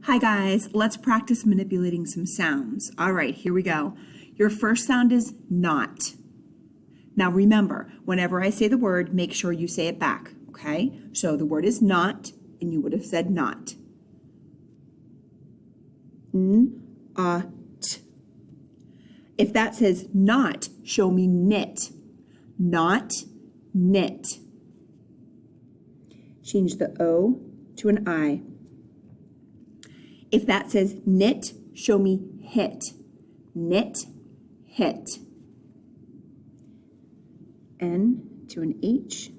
Hi guys, let's practice manipulating some sounds. All right, here we go. Your first sound is not. Now remember, whenever I say the word, make sure you say it back, okay? So the word is not, and you would have said not. N-a-t. If that says not, show me knit. Not, knit. Change the O to an I. If that says knit, show me hit. Knit, hit. N to an H.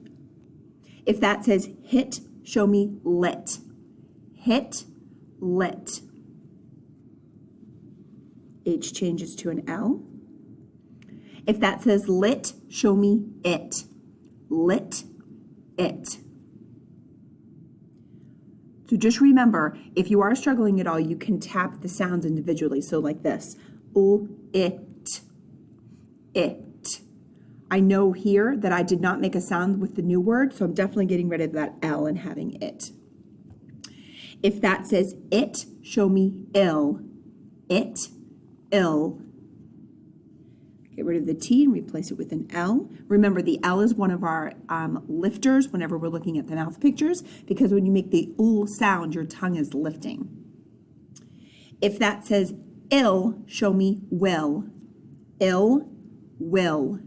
If that says hit, show me lit. Hit, lit. H changes to an L. If that says lit, show me it. Lit, it. So just remember, if you are struggling at all, you can tap the sounds individually. So like this, it, it. I know here that I did not make a sound with the new word, so I'm definitely getting rid of that L and having it. If that says it, show me ill. It, ill. Get rid of the T and replace it with an L. Remember, the L is one of our lifters whenever we're looking at the mouth pictures, because when you make the ooh sound, your tongue is lifting. If that says ill, show me will. Ill, will.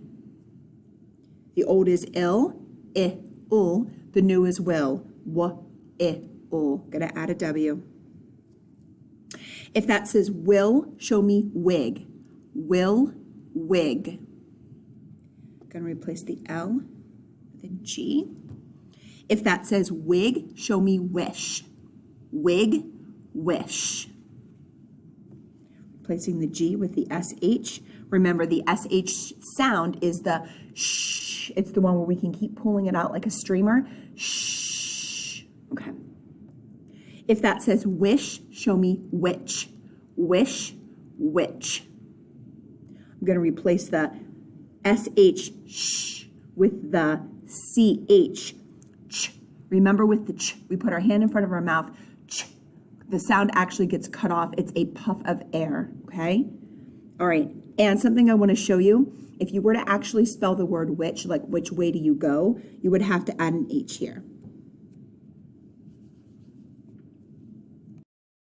The old is ill, ul. The new is will, ul. Gonna add a W. If that says will, show me wig. Will, wig. Going to replace the L with a G. If that says wig, show me wish. Wig, wish. Replacing the G with the SH. Remember, the SH sound is the shh. It's the one where we can keep pulling it out like a streamer. Shh. Okay. If that says wish, show me witch. Wish, witch. I'm going to replace the SH sh with the CH ch. Remember, with the ch, we put our hand in front of our mouth. Ch. The sound actually gets cut off. It's a puff of air, okay? All right, and something I want to show you, if you were to actually spell the word which, like which way do you go, you would have to add an H here.